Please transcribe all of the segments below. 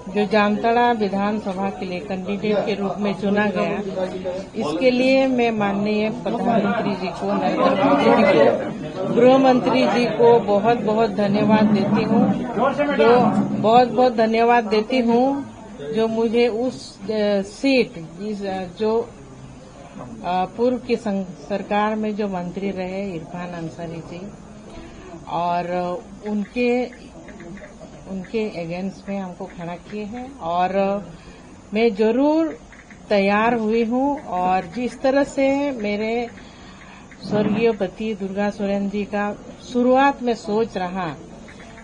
जो जामताड़ा विधानसभा के लिए कैंडिडेट के रूप में चुना गया, इसके लिए मैं माननीय प्रधानमंत्री जी को, नरेंद्र मोदी जी को, गृह मंत्री जी को बहुत बहुत धन्यवाद देती हूँ। बहुत धन्यवाद देती हूँ जो मुझे उस सीट जो पूर्व की सरकार में जो मंत्री रहे इरफान अंसारी जी, और उनके अगेंस्ट में हमको खड़ा किए हैं, और मैं जरूर तैयार हुई हूँ। और जिस तरह से मेरे स्वर्गीय पति दुर्गा सोरेन जी का शुरुआत में सोच रहा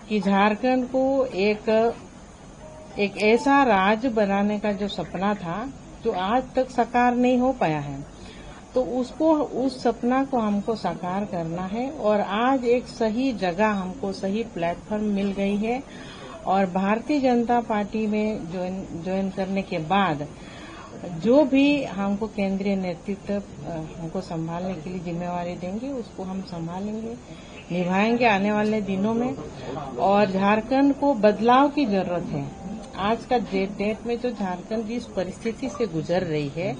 कि झारखंड को एक ऐसा राज्य बनाने का जो सपना था जो आज तक साकार नहीं हो पाया है, तो उस सपना को हमको साकार करना है। और आज एक सही जगह हमको सही प्लेटफॉर्म मिल गई है, और भारतीय जनता पार्टी में ज्वाइन करने के बाद जो भी हमको केंद्रीय नेतृत्व हमको संभालने के लिए जिम्मेवारी देंगे, उसको हम संभालेंगे, निभाएंगे आने वाले दिनों में। और झारखंड को बदलाव की जरूरत है। आज का डेट में जो झारखंड जिस परिस्थिति से गुजर रही है,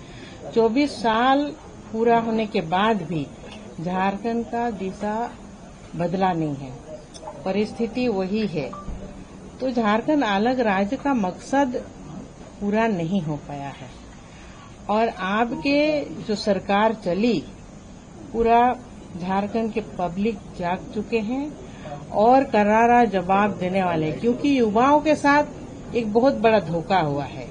24 साल पूरा होने के बाद भी झारखंड का दिशा बदला नहीं है, परिस्थिति वही है। तो झारखंड अलग राज्य का मकसद पूरा नहीं हो पाया है, और आपके जो सरकार चली, पूरा झारखंड के पब्लिक जाग चुके हैं और करारा जवाब देने वाले, क्योंकि युवाओं के साथ एक बहुत बड़ा धोखा हुआ है।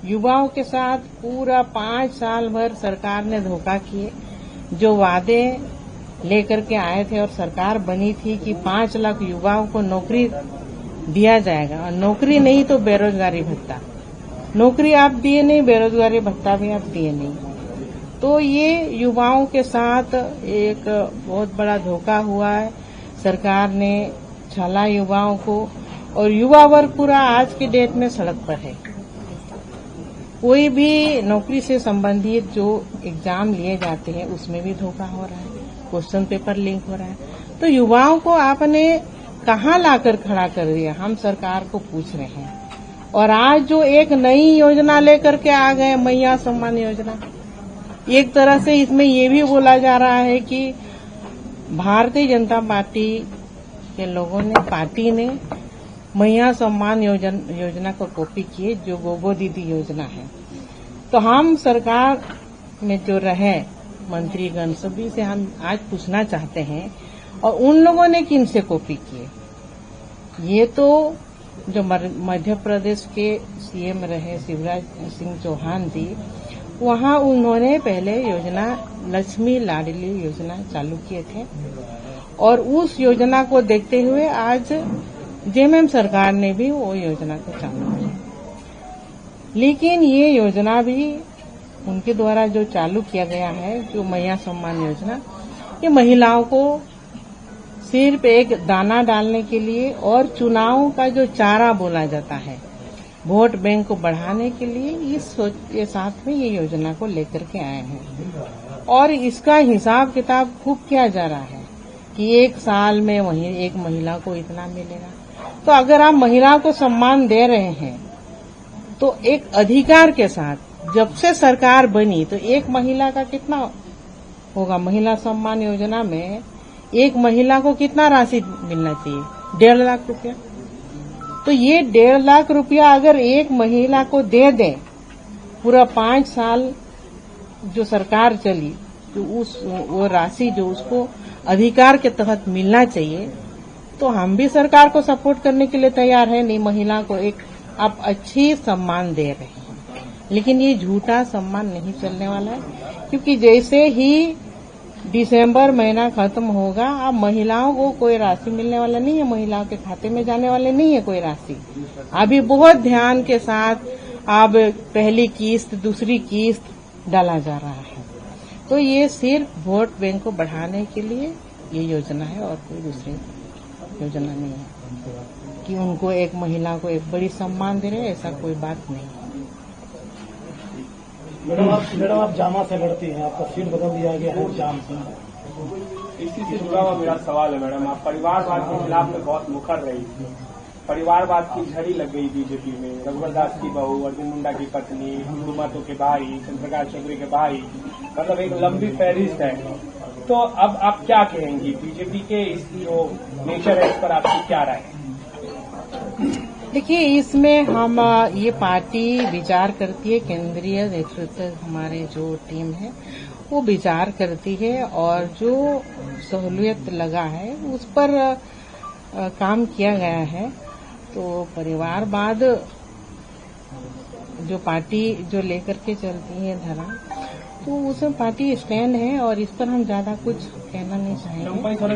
युवाओं के साथ पूरा 5 साल भर सरकार ने धोखा किए। जो वादे लेकर के आए थे और सरकार बनी थी कि 5 लाख युवाओं को नौकरी दिया जाएगा, और नौकरी नहीं तो बेरोजगारी भत्ता, नौकरी आप दिए नहीं, बेरोजगारी भत्ता भी आप दिए नहीं। तो ये युवाओं के साथ एक बहुत बड़ा धोखा हुआ है। सरकार ने छला युवाओं को, और युवा वर्ग पूरा आज के डेट में सड़क पर है। कोई भी नौकरी से संबंधित जो एग्जाम लिए जाते हैं उसमें भी धोखा हो रहा है, क्वेश्चन पेपर लीक हो रहा है। तो युवाओं को आपने कहाँ लाकर खड़ा कर दिया, हम सरकार को पूछ रहे हैं। और आज जो एक नई योजना लेकर के आ गए, मैया सम्मान योजना, एक तरह से इसमें ये भी बोला जा रहा है कि भारतीय जनता पार्टी के लोगों ने, पार्टी ने मैया सम्मान योजना को कॉपी किए, जो गोगो दीदी योजना है। तो हम सरकार में जो रहे मंत्रीगण, सभी से हम आज पूछना चाहते हैं, और उन लोगों ने किन से कॉपी किए? ये तो जो मध्य प्रदेश के सीएम रहे शिवराज सिंह चौहान जी, वहां उन्होंने पहले योजना लक्ष्मी लाडली योजना चालू किए थे, और उस योजना को देखते हुए आज जेएमएम सरकार ने भी वो योजना को चालू किया। लेकिन ये योजना भी उनके द्वारा जो चालू किया गया है, जो मैया सम्मान योजना, ये महिलाओं को सिर्फ एक दाना डालने के लिए और चुनाव का जो चारा बोला जाता है, वोट बैंक को बढ़ाने के लिए ये साथ में ये योजना को लेकर के आए हैं। और इसका हिसाब किताब खूब किया जा रहा है कि 1 साल में एक महिला को इतना मिलेगा। तो अगर आप महिला को सम्मान दे रहे हैं, तो एक अधिकार के साथ, जब से सरकार बनी तो एक महिला का कितना होगा? महिला सम्मान योजना में एक महिला को कितना राशि मिलना चाहिए? 1.5 लाख रुपया। तो ये 1.5 लाख रुपया अगर एक महिला को दे दें, पूरा 5 साल जो सरकार चली, तो वो राशि जो उसको अधिकार के तहत मिलना चाहिए, तो हम भी सरकार को सपोर्ट करने के लिए तैयार है। नहीं, महिला को एक आप अच्छी सम्मान दे रहे हैं, लेकिन ये झूठा सम्मान नहीं चलने वाला है, क्योंकि जैसे ही दिसंबर महीना खत्म होगा, अब महिलाओं को कोई राशि मिलने वाला नहीं है, महिलाओं के खाते में जाने वाले नहीं है कोई राशि। अभी बहुत ध्यान के साथ अब पहली किस्त, दूसरी किस्त डाला जा रहा है। तो ये सिर्फ वोट बैंक को बढ़ाने के लिए ये योजना है, और कोई दूसरी योजना नहीं है कि उनको एक महिला को एक बड़ी सम्मान दे रहे, ऐसा कोई बात नहीं है। मैडम आप जामा से लड़ती हैं, आपका सीट बदल दिया गया है जाम से। इसी से जुड़ा हुआ मेरा सवाल है मैडम, आप परिवारवाद के खिलाफ में बहुत मुखर रही थी, परिवारवाद की झड़ी लग गई बीजेपी में। रघुवर दास की बहू, अर्जुन मुंडा की पत्नी, हिंदू महतो के भाई, चंद्रप्रकाश चौधरी के भाई, मतलब एक लंबी फहरिस्त है। तो अब आप क्या कहेंगी बीजेपी के इस जो नेचर है इस पर आपकी क्या राय है? देखिए, इसमें हम ये पार्टी विचार करती है, केंद्रीय नेतृत्व हमारे जो टीम है वो विचार करती है और जो सहूलियत लगा है उस पर काम किया गया है। तो परिवारवाद जो पार्टी जो लेकर के चलती है धरा, तो उसमें पार्टी स्टैंड है और इस पर हम ज्यादा कुछ कहना नहीं चाहेंगे।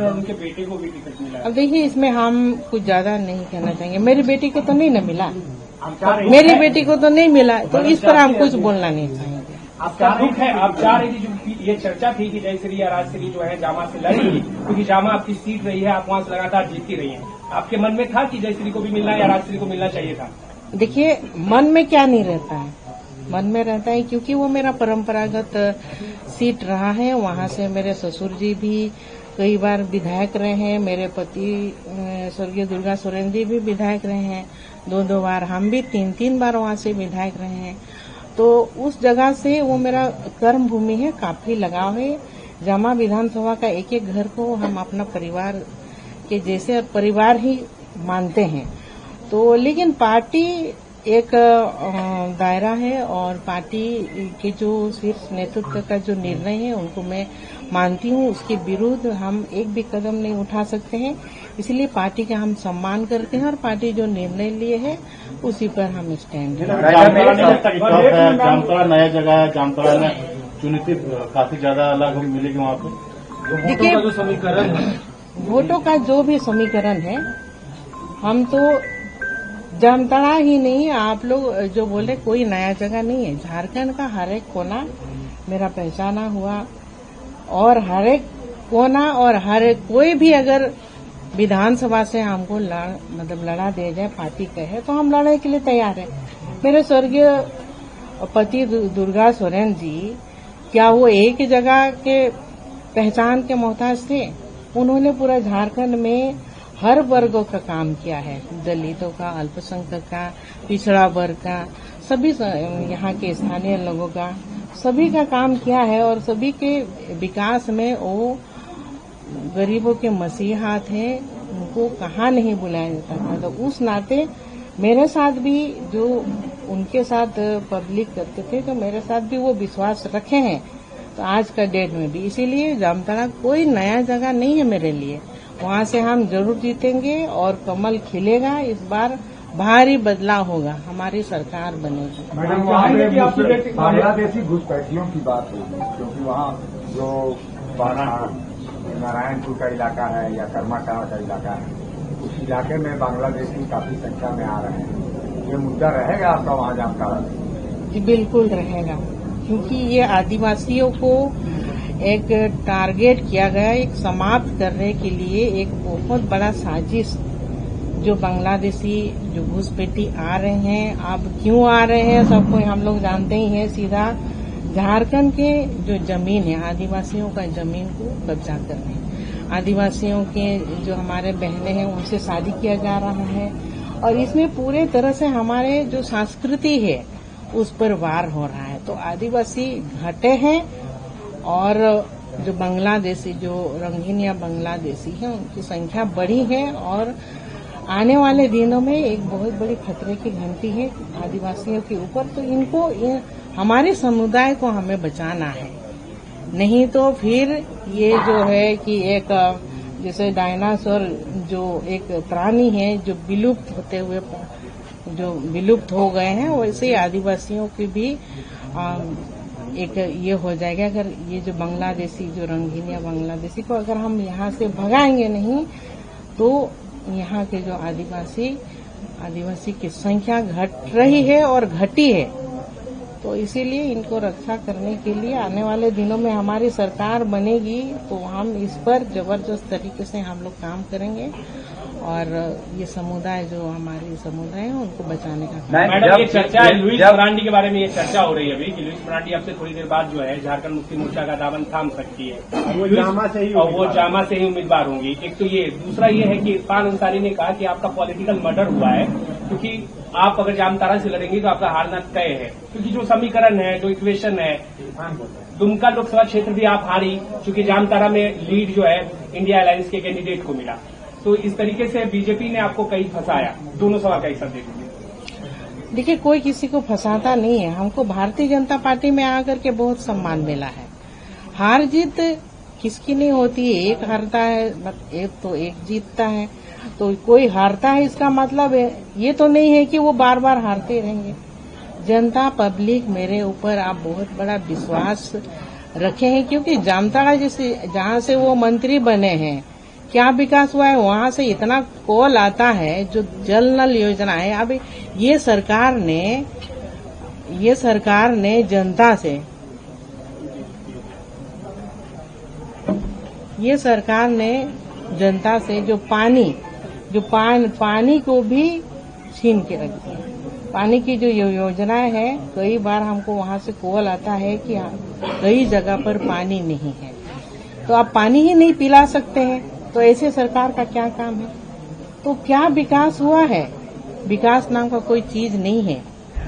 उनके बेटे को भी टिकट मिला। अब देखिए, इसमें हम कुछ ज्यादा नहीं कहना चाहेंगे। मेरी बेटी को तो नहीं न मिला, मेरी बेटी को तो नहीं मिला, तो इस पर हम कुछ बोलना नहीं चाहेंगे। आपका दुख है, आप चाह रही थी, जो ये चर्चा थी कि जयश्री या राजश्री जो है जामा से लड़ेगी, क्योंकि जामा आपकी सीट रही है, आप वहां से लगातार जीतती रही हैं। आपके मन में था कि जयश्री को भी मिलना या राजश्री को मिलना चाहिए था? देखिए, मन में क्या नहीं रहता है, मन में रहता है क्योंकि वो मेरा परंपरागत सीट रहा है। वहां से मेरे ससुर जी भी कई बार विधायक रहे हैं, मेरे पति स्वर्गीय दुर्गा सोरेन जी भी विधायक रहे हैं, दो बार, हम भी तीन बार वहां से विधायक रहे हैं। तो उस जगह से वो मेरा कर्म भूमि है, काफी लगाव है। जामा विधानसभा का एक एक घर को हम अपना परिवार के जैसे परिवार ही मानते हैं। तो लेकिन पार्टी एक दायरा है और पार्टी के जो शीर्ष नेतृत्व का जो निर्णय है उनको मैं मानती हूँ, उसके विरुद्ध हम एक भी कदम नहीं उठा सकते हैं। इसलिए पार्टी का हम सम्मान करते हैं और पार्टी जो निर्णय लिए है उसी पर हम स्टैंड हैं। जामताड़ा नया जगह है, जामताड़ा में चुनित काफी ज्यादा अलग मिलेगी वहाँ पे। देखिए, जो समीकरण है, वोटों का जो भी समीकरण है, हम तो जामताड़ा ही नहीं, आप लोग जो बोले कोई नया जगह नहीं है। झारखंड का हर एक कोना मेरा पहचाना हुआ और हर एक कोना और हर एक कोई भी अगर विधानसभा से हमको लड़ा दिया जाए, पार्टी कहे, तो हम लड़ने के लिए तैयार है। मेरे स्वर्गीय पति दुर्गा सोरेन जी, क्या वो एक जगह के पहचान के मोहताज थे? उन्होंने पूरा झारखंड में हर वर्गों का काम किया है, दलितों का, अल्पसंख्यक का, पिछड़ा वर्ग का, सभी यहाँ के स्थानीय लोगों का, सभी का काम किया है और सभी के विकास में वो गरीबों के मसीहा थे, उनको कहाँ नहीं बुलाया जाता था। तो उस नाते मेरे साथ भी जो उनके साथ पब्लिक करते थे, तो मेरे साथ भी वो विश्वास रखे हैं, तो आज का डेट में भी। इसीलिए जामताड़ा कोई नया जगह नहीं है मेरे लिए, वहाँ से हम जरूर जीतेंगे और कमल खिलेगा। इस बार भारी बदलाव होगा, हमारी सरकार बनेगी। मैडम, वहाँ पे बांग्लादेशी घुसपैठियों की बात होगी, क्योंकि वहाँ जो नारायणपुर का इलाका है या कर्माटांड़ का इलाका है, उस इलाके में बांग्लादेशी काफी संख्या में आ रहे हैं। ये मुद्दा रहेगा आपका वहाँ जामताड़ा में? जी बिल्कुल रहेगा, क्योंकि ये आदिवासियों को एक टारगेट किया गया, एक समाप्त करने के लिए एक बहुत बड़ा साजिश जो बांग्लादेशी जो घुसपैठी आ रहे हैं, अब क्यों आ रहे हैं सबको हम लोग जानते ही हैं। सीधा झारखंड के जो जमीन है, आदिवासियों का जमीन को कब्जा करने, आदिवासियों के जो हमारे बहनें हैं उनसे शादी किया जा रहा है और इसमें पूरे तरह से हमारे जो संस्कृति है उस पर वार हो रहा है। तो आदिवासी घटे हैं और जो बांग्लादेशी जो रंगीन या बांग्लादेशी है उनकी संख्या बढ़ी है और आने वाले दिनों में एक बहुत बड़ी खतरे की घंटी है आदिवासियों के ऊपर। तो इनको हमारे समुदाय को हमें बचाना है, नहीं तो फिर ये जो है कि एक जैसे डायनासोर जो एक प्राणी है जो विलुप्त होते हुए जो विलुप्त हो गए हैं, वैसे ही आदिवासियों की भी एक ये हो जाएगा। अगर ये जो बांग्लादेशी जो रंगीन या बांग्लादेशी को अगर हम यहाँ से भगाएंगे नहीं तो यहाँ के जो आदिवासी की संख्या घट रही है और घटी है। तो इसीलिए इनको रक्षा करने के लिए आने वाले दिनों में हमारी सरकार बनेगी तो हम इस पर जबरदस्त तरीके से हम लोग काम करेंगे और ये समुदाय जो हमारी समुदाय है उनको बचाने का काम। मैडम ये चर्चा है लुइस मरांडी के बारे में, ये चर्चा हो रही है अभी कि लुइस मरांडी अब से थोड़ी देर बाद जो है झारखंड मुक्ति मोर्चा का दामन थाम सकती है, वो जामा से ही उम्मीदवार होंगी। एक तो ये, दूसरा ये है कि इरफान अंसारी ने कहा कि आपका पॉलिटिकल मर्डर हुआ है क्योंकि आप अगर जामताड़ा से लड़ेंगे तो आपका हारना तय है, क्योंकि जो समीकरण है, जो इक्वेशन है, दुमका लोकसभा क्षेत्र भी आप हारी क्योंकि जामताड़ा में लीड जो है इंडिया अलायंस के कैंडिडेट को मिला। तो इस तरीके से बीजेपी ने आपको कहीं फंसाया। दोनों सवाल का हिस्सा देखिए। देखिए, कोई किसी को फंसाता नहीं है। हमको भारतीय जनता पार्टी में आकर के बहुत सम्मान मिला है। हार जीत किसकी नहीं होती है, एक हारता है एक तो एक जीतता है, तो कोई हारता है इसका मतलब है ये तो नहीं है कि वो बार बार हारते रहेंगे। जनता पब्लिक मेरे ऊपर आप बहुत बड़ा विश्वास रखे हैं क्योंकि जामताड़ा जैसे जहाँ से वो मंत्री बने हैं क्या विकास हुआ है, वहाँ से इतना कॉल आता है, जो जल नल योजना है। अब ये सरकार ने जनता से, जो पानी को भी छीन के रख दिया। पानी की जो योजनाएं है, कई बार हमको वहाँ से कॉल आता है कि कई जगह पर पानी नहीं है, तो आप पानी ही नहीं पिला सकते हैं, तो ऐसे सरकार का क्या काम है। तो क्या विकास हुआ है, विकास नाम का कोई चीज नहीं है।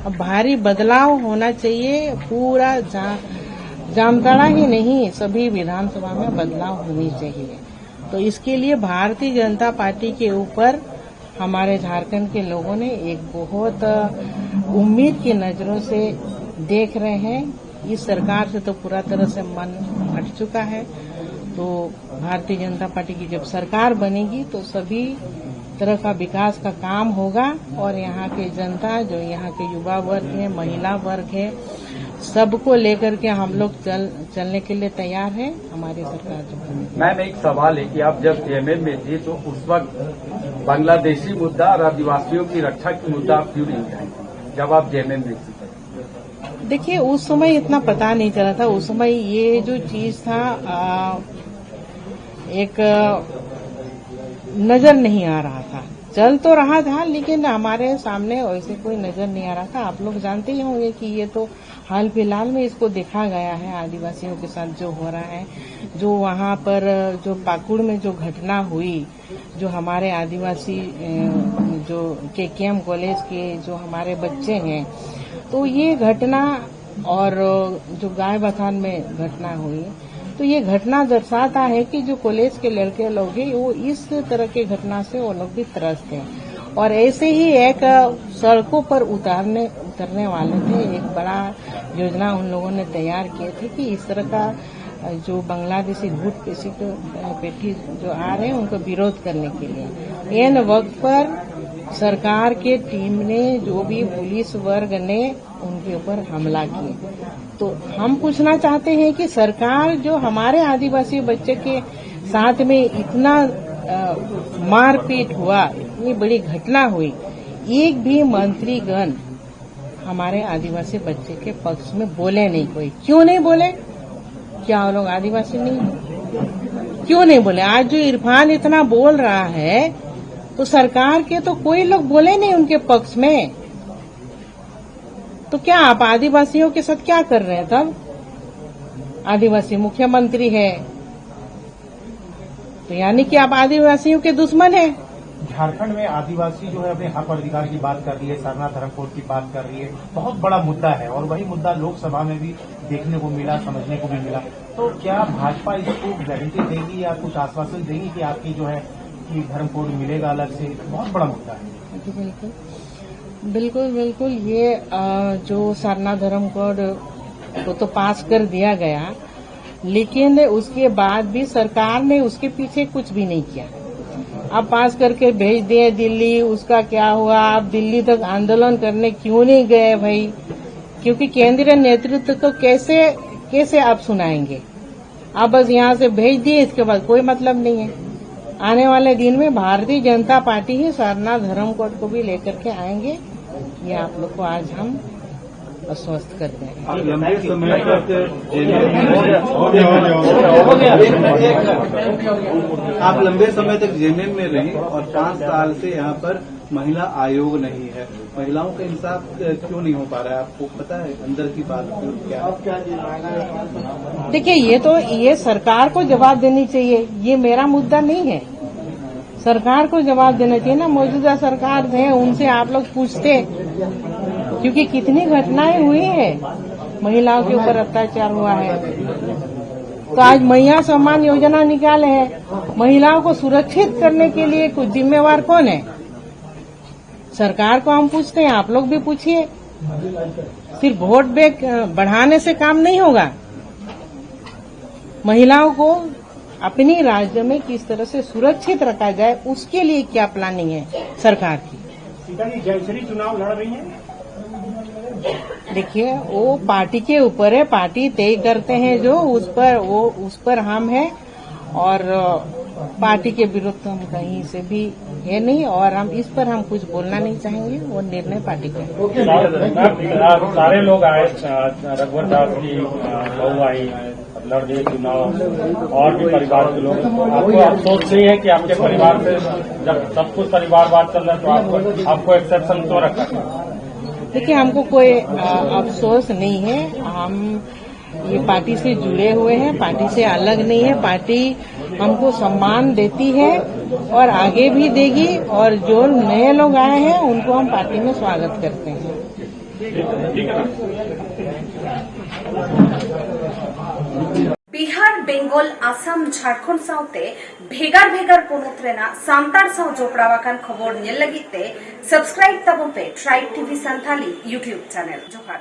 अब भारी बदलाव होना चाहिए, पूरा जामताड़ा ही नहीं सभी विधानसभा में बदलाव होनी चाहिए। तो इसके लिए भारतीय जनता पार्टी के ऊपर हमारे झारखंड के लोगों ने एक बहुत उम्मीद की नजरों से देख रहे हैं। इस सरकार से तो पूरा तरह से मन हट चुका है। तो भारतीय जनता पार्टी की जब सरकार बनेगी तो सभी तरह का विकास का काम होगा और यहाँ के जनता, जो यहाँ के युवा वर्ग है, महिला वर्ग है, सबको लेकर के हम लोग चलने के लिए तैयार है। हमारी सरकार जो बनेगी। मैम, एक सवाल है कि आप जब जेएमएम में थी तो उस वक्त बांग्लादेशी मुद्दा और आदिवासियों की रक्षा की मुद्दा आप क्यों नहीं उठाई जब आप जेएमएम में थी? देखिए, उस समय इतना पता नहीं चला था। उस समय ये जो चीज था एक नजर नहीं आ रहा था, चल तो रहा था लेकिन हमारे सामने वैसे कोई नजर नहीं आ रहा था। आप लोग जानते ही होंगे कि ये तो हाल फिलहाल में इसको देखा गया है, आदिवासियों के साथ जो हो रहा है, जो वहाँ पर जो पाकुड़ में जो घटना हुई, जो हमारे आदिवासी जो केकेएम कॉलेज के जो हमारे बच्चे हैं, तो ये घटना और जो गाय बथान में घटना हुई, तो ये घटना दर्शाता है कि जो कॉलेज के लड़के लोग हैं वो इस तरह की घटना से वो लोग भी त्रस्त हैं। और ऐसे ही एक सड़कों पर उतरने वाले थे, एक बड़ा योजना उन लोगों ने तैयार किए थे कि इस तरह का जो बांग्लादेशी घुट पेटी जो आ रहे हैं उनको विरोध करने के लिए। इन वक्त पर सरकार के टीम ने, जो भी पुलिस वर्ग ने उनके ऊपर हमला किए। तो हम पूछना चाहते हैं कि सरकार जो हमारे आदिवासी बच्चे के साथ में इतना मारपीट हुआ, इतनी बड़ी घटना हुई, एक भी मंत्रीगण हमारे आदिवासी बच्चे के पक्ष में बोले नहीं। कोई क्यों नहीं बोले? क्या वो लोग आदिवासी नहीं है? क्यों नहीं बोले? आज जो इरफान इतना बोल रहा है तो सरकार के तो कोई लोग बोले नहीं उनके पक्ष में। तो क्या आप आदिवासियों के साथ क्या कर रहे हैं? तब आदिवासी मुख्यमंत्री है तो यानी कि आप आदिवासियों के दुश्मन हैं। झारखंड में आदिवासी जो है अपने हक और अधिकार की बात कर रही है, सरना धर्म कोड की बात कर रही है, बहुत बड़ा मुद्दा है और वही मुद्दा लोकसभा में भी देखने को मिला, समझने को भी मिला। तो क्या भाजपा इसको गारंटी देगी या कुछ आश्वासन देगी कि आपकी जो है कि धर्म कोड मिलेगा अलग से? बहुत बड़ा मुद्दा है। बिल्कुल ये जो सरना धर्म कोड को तो पास कर दिया गया, लेकिन उसके बाद भी सरकार ने उसके पीछे कुछ भी नहीं किया। अब पास करके भेज दिए दिल्ली, उसका क्या हुआ? आप दिल्ली तक आंदोलन करने क्यों नहीं गए भाई? क्योंकि केंद्रीय नेतृत्व को कैसे आप सुनाएंगे? आप बस यहाँ से भेज दिए, इसके बाद कोई मतलब नहीं है। आने वाले दिन में भारतीय जनता पार्टी ही सरना धर्म कोड को भी लेकर के आएंगे, ये आप लोग को आज हम आश्वस्त कर देंगे। आप लंबे समय तक आप लंबे समय तक जेएमएम में रही और 5 साल से यहाँ पर महिला आयोग नहीं है। महिलाओं का इंसाफ क्यों नहीं हो पा रहा है, आपको पता है अंदर की बात क्या है? देखिए, ये सरकार को जवाब देनी चाहिए, ये मेरा मुद्दा नहीं है। सरकार को जवाब देना चाहिए ना, मौजूदा सरकार है उनसे आप लोग पूछते, क्योंकि कितनी घटनाएं हुई है, महिलाओं के ऊपर अत्याचार हुआ है। तो आज महिला सम्मान योजना निकाले है, महिलाओं को सुरक्षित करने के लिए कुछ जिम्मेवार कौन है? सरकार को हम पूछते हैं, आप लोग भी पूछिए। सिर्फ वोट बैंक बढ़ाने से काम नहीं होगा। महिलाओं को अपनी राज्य में किस तरह से सुरक्षित रखा जाए, उसके लिए क्या प्लानिंग है सरकार की। सीता जी जयश्री चुनाव लड़ रही हैं। देखिए, वो पार्टी के ऊपर है, पार्टी तय करते हैं जो उस पर हम हैं, और पार्टी के विरुद्ध हम कहीं से भी है नहीं, और हम इस पर हम कुछ बोलना नहीं चाहेंगे, वो निर्णय पार्टी का है। सारे लोग आए, रघुवर दास की बहू आई, लड़ रही चुनाव, और भी परिवार के लोग। आपको अफसोस नहीं है कि आपके परिवार से जब सब कुछ परिवारवाद चल रहा है तो आपको एक्सेप्शन क्यों रखा? देखिए, हमको कोई अफसोस नहीं है। हम ये पार्टी से जुड़े हुए हैं, पार्टी से अलग नहीं है। पार्टी हमको सम्मान देती है और आगे भी देगी, और जो नए लोग आए हैं उनको हम पार्टी में स्वागत करते हैं। बिहार, बेंगल, आसाम, झारखंड साउते भेगार भेगार पोनोत रेना सांतार साव जोपड़ावाकान खबर नेल लगिते सब्सक्राइब तबन पे tribe TV Santhali YouTube channel. जोहार।